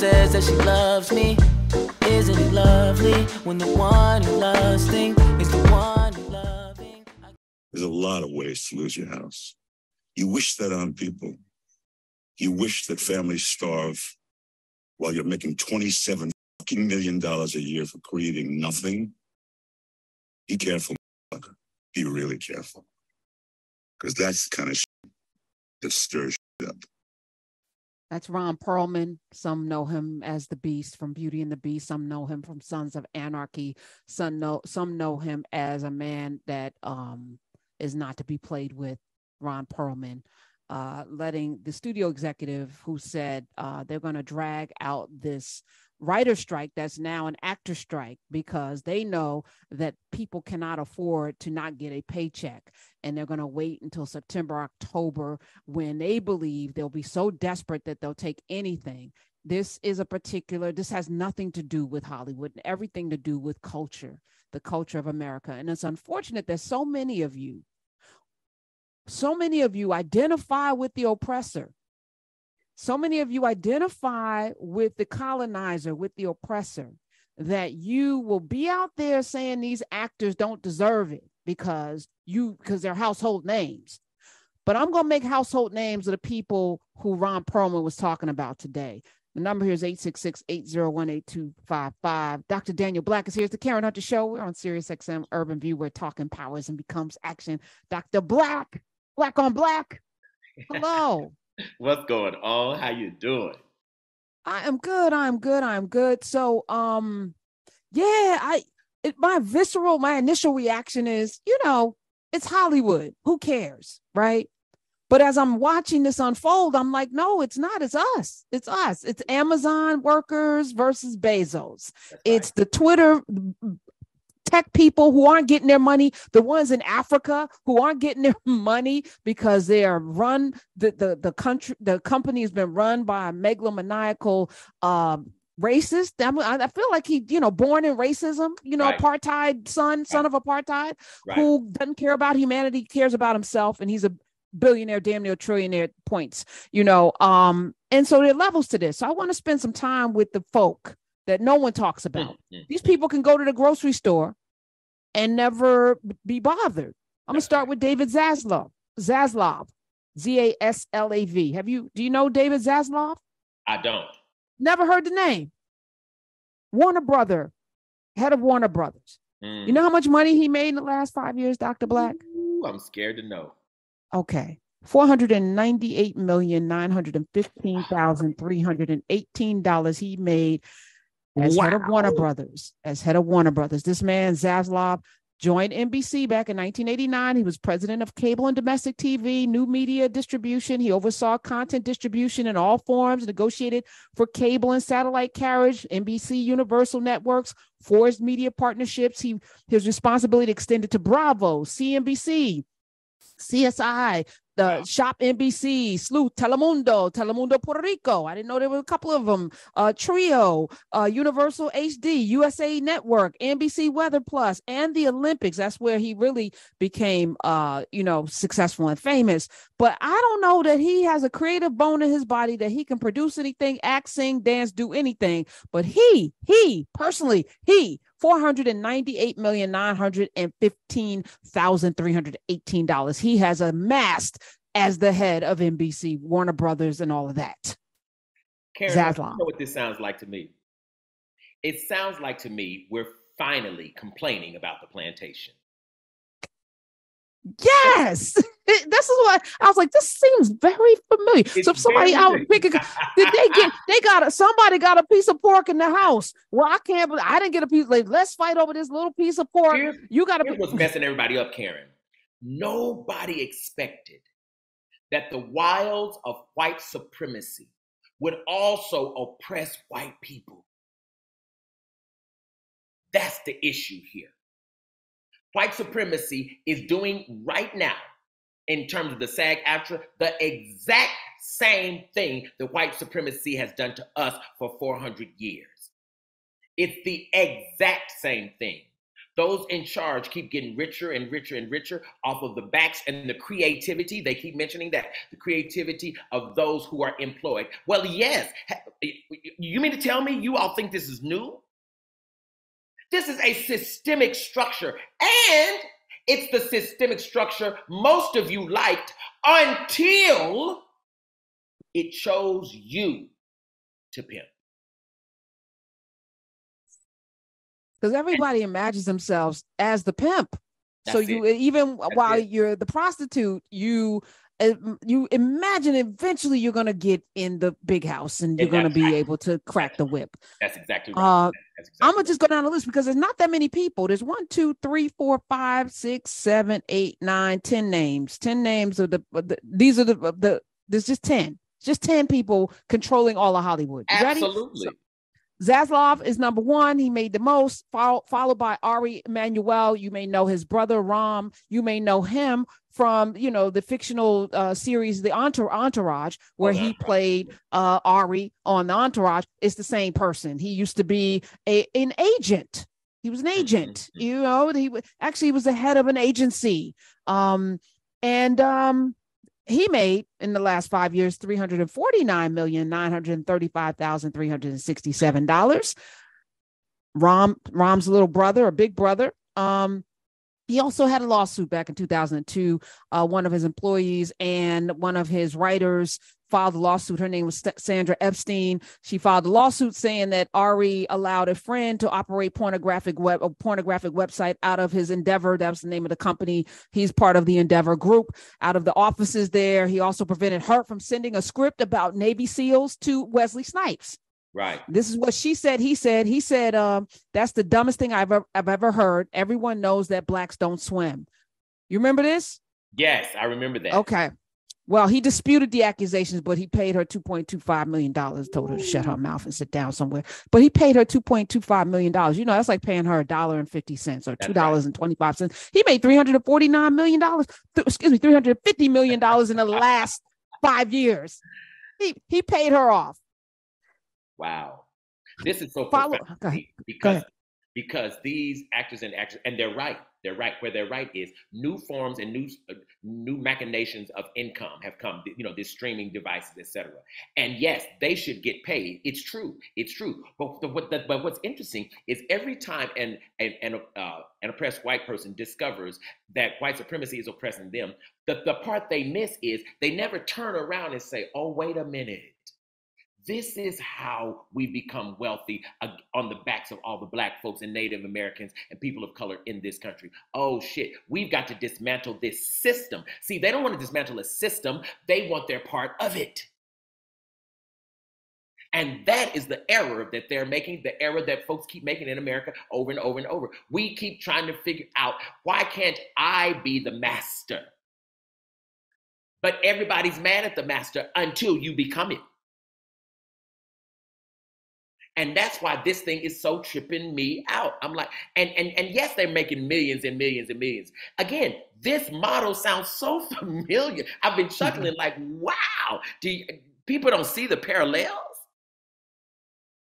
says that she loves me. Isn't it lovely when the one you love is the one you loving? There's a lot of ways to lose your house. You wish that on people. You wish that families starve while you're making $27 million a year for creating nothing. Be careful, motherfucker. Be really careful. Because that's the kind of shit that stirs shit up. That's Ron Perlman. Some know him as the Beast from Beauty and the Beast. Some know him from Sons of Anarchy. Some know him as a man that is not to be played with. Ron Perlman, letting the studio executive who said they're going to drag out this writer strike that's now an actor strike because they know that people cannot afford to not get a paycheck, and they're going to wait until September, October, when they believe they'll be so desperate that they'll take anything. This has nothing to do with Hollywood and everything to do with culture, the culture of America. And it's unfortunate that so many of you identify with the oppressor. So many of you identify with the colonizer, with the oppressor, that you will be out there saying these actors don't deserve it because they're household names. But I'm going to make household names of the people who Ron Perlman was talking about today. The number here is 866-801-8255. Dr. Daniel Black is here. It's the Karen Hunter Show. We're on SiriusXM Urban View. We're talking powers and becomes action. Dr. Black, Black on Black. Hello. What's going on? How you doing? I am good. So, my initial reaction is, it's Hollywood. Who cares, right? But as I'm watching this unfold, I'm like, no, it's not. It's us. It's us. It's Amazon workers versus Bezos. It's the Twitter tech people who aren't getting their money, the ones in Africa who aren't getting their money because they are run, the company has been run by a megalomaniacal racist. I feel like he, born in racism, right. Apartheid son of apartheid, right. Who doesn't care about humanity, cares about himself, and he's a billionaire, damn near trillionaire points, and so there are levels to this. So I want to spend some time with the folk that no one talks about. These people can go to the grocery store and never be bothered. I'm gonna start with David Zaslav, Zaslav. Do you know David Zaslav? I don't. Never heard the name. Warner Brother, head of Warner Brothers. You know how much money he made in the last 5 years, Dr. Black? Ooh, I'm scared to know. Okay. $498,915,318 he made as head of Warner Brothers. This man, Zaslav, joined NBC back in 1989. He was president of cable and domestic TV, new media distribution. He oversaw content distribution in all forms, negotiated for cable and satellite carriage, NBC, Universal Networks, forged media partnerships. His responsibility extended to Bravo, CNBC, CSI, the Shop NBC, Sleuth, Telemundo Puerto Rico. I didn't know there were a couple of them. Trio, Universal HD, USA Network, NBC Weather Plus, and the Olympics. That's where he really became, successful and famous. But I don't know that he has a creative bone in his body that he can produce anything, act, sing, dance, do anything. But he personally, $498,915,318 he has amassed as the head of NBC, Warner Brothers, and all of that. Karen, you know what this sounds like to me? It sounds like to me we're finally complaining about the plantation. Yes, this is what I was like. This seems very familiar. So if somebody out picking, somebody got a piece of pork in the house. Well, I didn't get a piece. Like, let's fight over this little piece of pork. Here's what's messing everybody up, Karen. Nobody expected that the wiles of white supremacy would also oppress white people. That's the issue here. White supremacy is doing right now, in terms of the SAG-AFTRA, the exact same thing that white supremacy has done to us for 400 years. It's the exact same thing. those in charge keep getting richer and richer and richer off of the backs and the creativity. They keep mentioning that, the creativity of those who are employed. Well, yes. You mean to tell me you all think this is new? This is a systemic structure, and it's the systemic structure most of you liked until it chose you to pimp. Because everybody imagines themselves as the pimp. That's so you it. even That's while it. you're the prostitute, you imagine eventually you're going to get in the big house and you're going to be able to crack the whip. That's exactly right. That's exactly I'm gonna just go down the list because there's not that many people. There's 1, 2, 3, 4, 5, 6, 7, 8, 9, 10 names. 10 names of these are there's just 10. Just 10 people controlling all of Hollywood. You Absolutely. ready? Zaslav is number 1. He made the most, followed by Ari Emanuel. You may know his brother, Ram. You may know him from, the fictional series, The Entourage, where he played Ari on The Entourage. It's the same person. He used to be an agent. He was an agent. He was the head of an agency. He made in the last 5 years $349,935,367. Ram's little brother, or big brother. He also had a lawsuit back in 2002. One of his employees and one of his writers filed a lawsuit. Her name was Sandra Epstein. She filed a lawsuit saying that Ari allowed a friend to operate a pornographic website out of his Endeavor. That was the name of the company. He's part of the Endeavor group. Out of the offices there, he also prevented her from sending a script about Navy SEALs to Wesley Snipes. Right. This is what she said. He said, that's the dumbest thing I've ever heard. Everyone knows that blacks don't swim. You remember this? Yes, I remember that. Okay. Well, he disputed the accusations, but he paid her $2.25 million, told her to shut her mouth and sit down somewhere. But he paid her $2.25 million. That's like paying her $1.50 or $2.25. He made $349 million. $350 million in the last 5 years. He paid her off. Wow. This is so because these actors and actresses, and they're right. Where they're right is new forms and new machinations of income have come, these streaming devices, etc. And yes, they should get paid. It's true. But what's interesting is every time an oppressed white person discovers that white supremacy is oppressing them, the part they miss is they never turn around and say, oh, wait a minute. This is how we become wealthy on the backs of all the black folks and Native Americans and people of color in this country. Oh, shit. We've got to dismantle this system. See, they don't want to dismantle a system. They want their part of it. And that is the error that they're making, the error that folks keep making in America over and over and over. We keep trying to figure out, why can't I be the master? But everybody's mad at the master until you become it. And that's why this thing is so tripping me out. I'm like, and yes, they're making millions and millions and millions. Again, this model sounds so familiar. I've been chuckling like, wow. People don't see the parallels?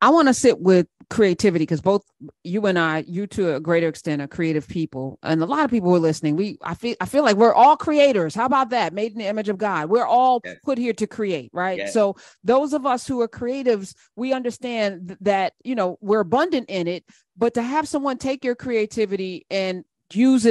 I want to sit with creativity because both you and you to a greater extent are creative people, and a lot of people who are listening. I feel like we're all creators. How about that? Made in the image of God. We're all put here to create, right? Yes. So those of us who are creatives, we understand that we're abundant in it. But to have someone take your creativity and use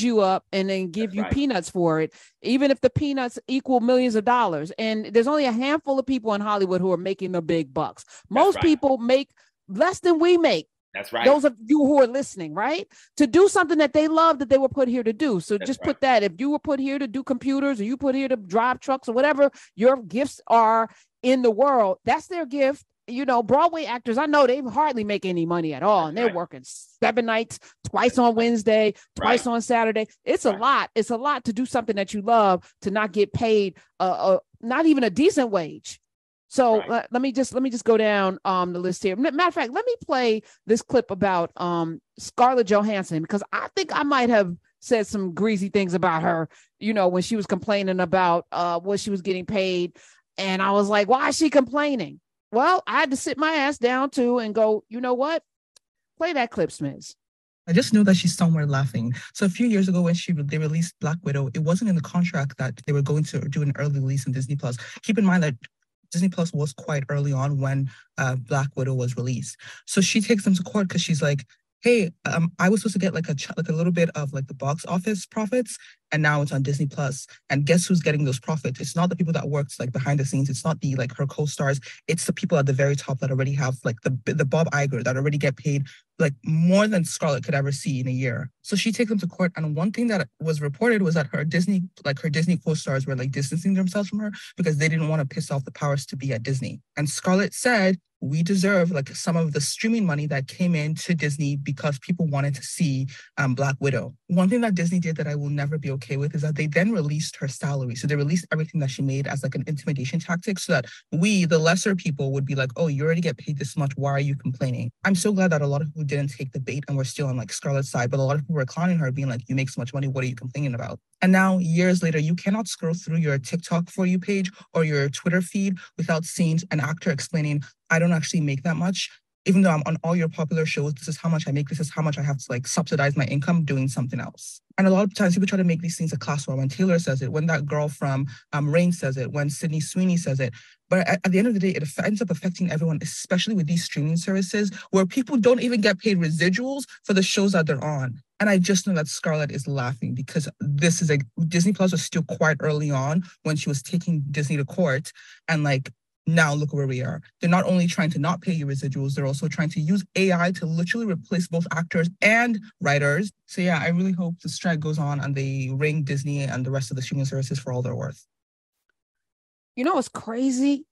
you up, and then give you peanuts for it, even if the peanuts equal millions of dollars. And there's only a handful of people in Hollywood who are making the big bucks. Most people make less than we make. That's right. Those of you who are listening, right? To do something that they love, that they were put here to do. So just put that, if you were put here to do computers, or you put here to drive trucks, or whatever your gifts are in the world, that's their gift. Broadway actors, I know they hardly make any money at all. And they're working 7 nights, twice on Wednesday, twice on Saturday. It's a lot. It's a lot to do something that you love, to not get paid, not even a decent wage. So let me just go down the list here. Matter of fact, let me play this clip about Scarlett Johansson, because I think I might have said some greasy things about her, when she was complaining about what she was getting paid. And I was like, why is she complaining? Well, I had to sit my ass down too and go, you know what? Play that clip, Smiz. I just know that she's somewhere laughing. So a few years ago when they released Black Widow, it wasn't in the contract that they were going to do an early release in Disney Plus. Keep in mind that Disney Plus was quite early on when Black Widow was released. So she takes them to court because she's like, hey, I was supposed to get like a little bit of like the box office profits, and now it's on Disney Plus. And guess who's getting those profits? It's not the people that worked like behind the scenes. It's not the like her co-stars. It's the people at the very top that already have like the Bob Iger that already get paid like more than Scarlett could ever see in a year. So she takes them to court. And one thing that was reported was that her Disney co-stars were like distancing themselves from her because they didn't want to piss off the powers to be at Disney. And Scarlett said, we deserve like some of the streaming money that came into Disney because people wanted to see Black Widow. One thing that Disney did that I will never be okay with is that they then released her salary. So they released everything that she made as like an intimidation tactic so that we, the lesser people, would be like, oh, you already get paid this much. Why are you complaining? I'm so glad that a lot of people didn't take the bait and were still on like Scarlett's side, but a lot of people were clowning her, being like, you make so much money. What are you complaining about? And now, years later, you cannot scroll through your TikTok For You page or your Twitter feed without seeing an actor explaining, I don't actually make that much. Even though I'm on all your popular shows, this is how much I make, this is how much I have to like subsidize my income doing something else. And a lot of times people try to make these things a class war. When Taylor says it, when that girl from Rain says it, when Sydney Sweeney says it. But at the end of the day, it ends up affecting everyone, especially with these streaming services where people don't even get paid residuals for the shows that they're on. And I just know that Scarlett is laughing because this is Disney Plus was still quite early on when she was taking Disney to court. And like, now look where we are. They're not only trying to not pay you residuals, they're also trying to use AI to literally replace both actors and writers. So yeah, I really hope the strike goes on and they ring Disney and the rest of the streaming services for all they're worth. You know what's crazy?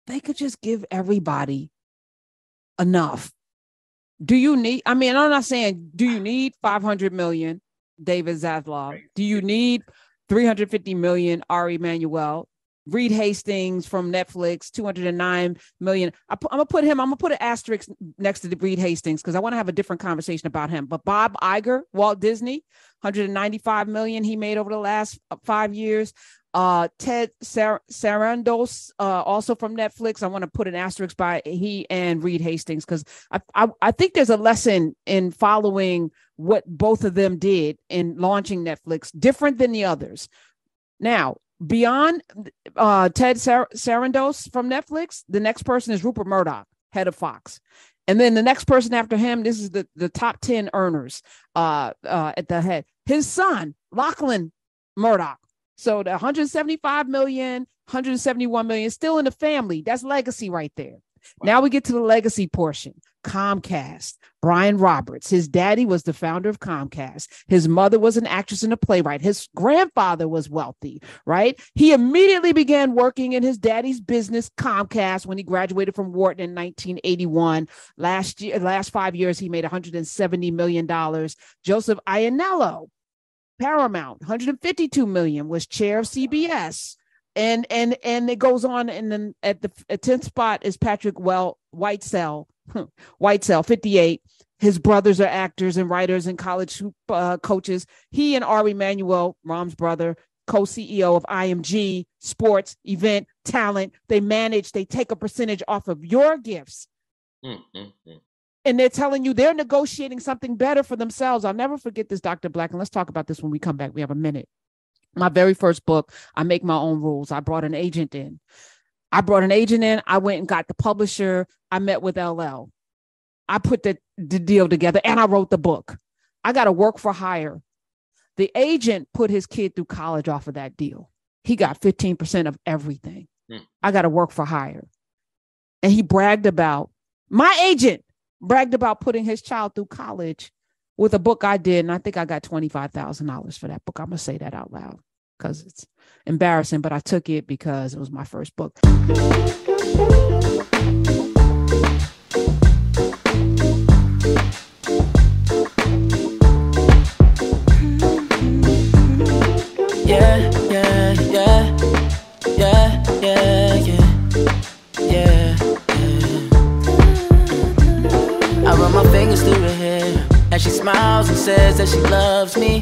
They could just give everybody enough. Do you need, I mean, I'm not saying, do you need 500 million, David Zaslav? Do you need 350 million, Ari Emanuel? Reed Hastings from Netflix, 209 million. I'm gonna put an asterisk next to the Reed Hastings because I want to have a different conversation about him. But Bob Iger, Walt Disney, 195 million he made over the last 5 years. Ted Sarandos, also from Netflix. I want to put an asterisk by he and Reed Hastings because I think there's a lesson in following what both of them did in launching Netflix, different than the others. Now, beyond Ted Sarandos from Netflix, the next person is Rupert Murdoch, head of Fox. And then the next person after him, this is the top 10 earners at the head. His son, Lachlan Murdoch. So the 175 million, 171 million, still in the family. That's legacy right there. Wow. Now we get to the legacy portion. Comcast, Brian Roberts. His daddy was the founder of Comcast. His mother was an actress and a playwright. His grandfather was wealthy, right? He immediately began working in his daddy's business, Comcast, when he graduated from Wharton in 1981. Last 5 years, he made $170 million. Joseph Iannello, Paramount, 152 million, was chair of CBS. And it goes on, and then at the 10th spot is Patrick Whitesell, 58. His brothers are actors and writers and college coaches. He and Ari Emanuel, Rahm's brother, co-CEO of IMG Sports, Event, Talent. They take a percentage off of your gifts. And they're telling you they're negotiating something better for themselves. I'll never forget this, Dr. Black. And let's talk about this when we come back. We have a minute. My very first book, I Make My Own Rules. I brought an agent in. I went and got the publisher. I met with LL. I put the deal together and I wrote the book. I got to work for hire. The agent put his kid through college off of that deal. He got 15% of everything. I got to work for hire. And my agent bragged about putting his child through college with a book I did. And I think I got $25,000 for that book. I'm going to say that out loud because it's embarrassing, but I took it because it was my first book. I run my fingers through her hair as she smiles and says that she loves me.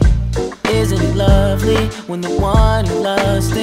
Isn't it lovely when the one who loves